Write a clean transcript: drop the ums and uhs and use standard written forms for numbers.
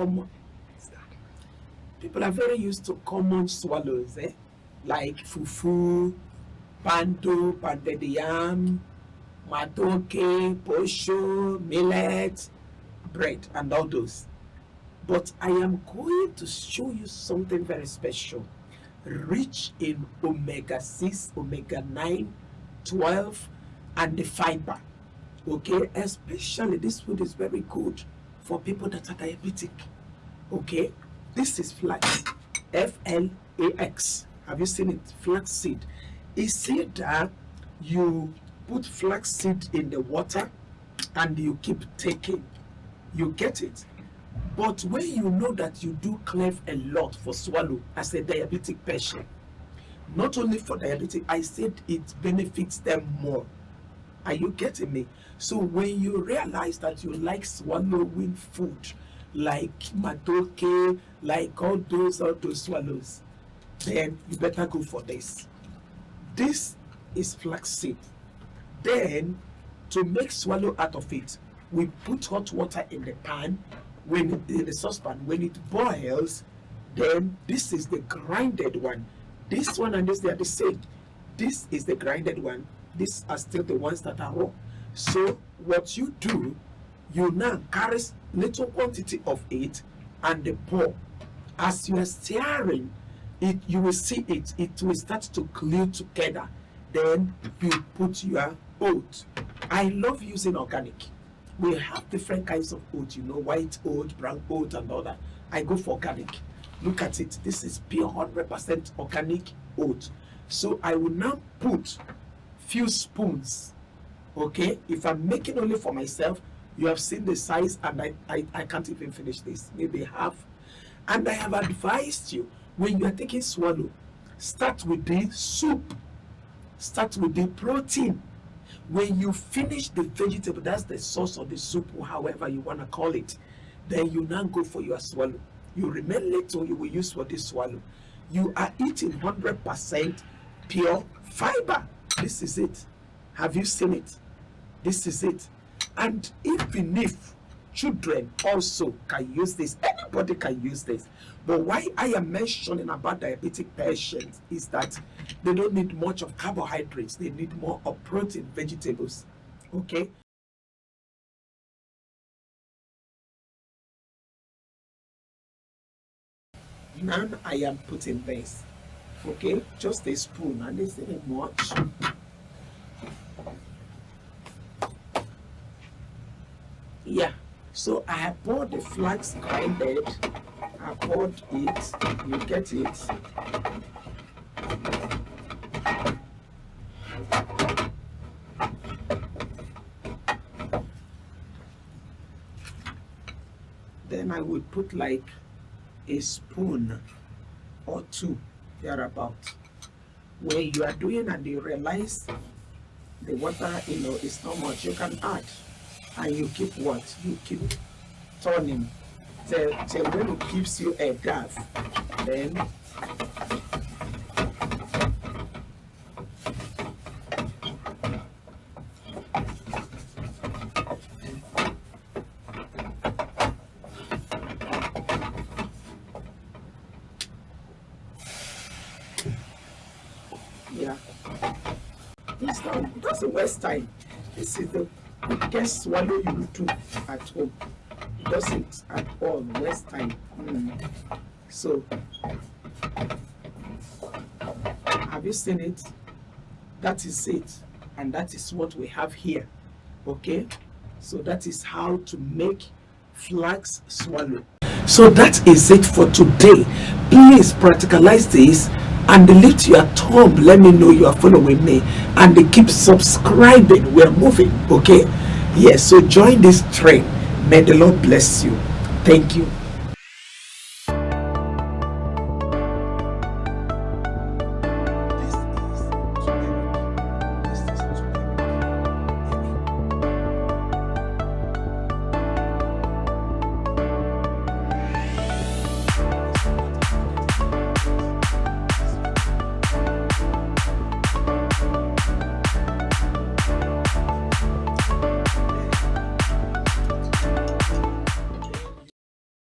common. People are very used to common swallows, like fufu, panto, pounded yam, madoke, posho, millet, bread, and all those. But I am going to show you something very special, rich in omega-6, omega-9, 12, and the fiber. Okay, especially this food is very good for people that are diabetic. Okay, this is flax, Flax. Have you seen it? Flax seed. It's either you put flax seed in the water and you keep taking, you get it. But when you know that you do cleave a lot for swallow as a diabetic patient, not only for diabetic, I said it benefits them more. Are you getting me? So when you realize that you like swallowing food, like madoke, like all those swallows, then you better go for this. This is flaxseed. Then, to make swallow out of it, we put hot water in the pan, in the saucepan. When it boils, then this is the grinded one. This one and this, they are the same. This is the grinded one. These are still the ones that are raw. So what you do, you now carry little quantity of it and the pour. As you are stirring it, you will see it will start to glue together. Then you put your oat. I love using organic. We have different kinds of oat, white oat, brown oat, and all that. I go for organic. Look at it. This is pure 100% organic oat. So I will now put few spoons. Okay, if I'm making only for myself, you have seen the size, and I can't even finish this, maybe half. And I have advised you, when you are taking swallow, start with the soup, start with the protein. When you finish the vegetable, that's the source of the soup, or however you want to call it, then you now go for your swallow. You remain little, you will use for this swallow. You are eating 100% pure fiber. This is it. Have you seen it? This is it. And even if children also can use this, anybody can use this. But why I am mentioning about diabetic patients is that they don't need much of carbohydrates. They need more of protein, vegetables. Okay? Now I am putting this. Okay? Just a spoon, and this isn't much. Yeah, so I have poured the flax grinded. I poured it. You get it. Then I would put like a spoon or two thereabout. When you are doing and you realize the water, is not much, you can add. And you keep what? You keep turning till when it gives you a draft. Then yeah, it doesn't waste time. This is the quickest swallow you will do at home. It doesn't at all waste time. So, have you seen it? That is it. And that is what we have here. Okay? So that is how to make flax swallow. So that is it for today. Please practicalize this and lift your thumb. Let me know you are following me, and keep subscribing. We're moving. Okay? Yes, so join this train. May the Lord bless you. Thank you.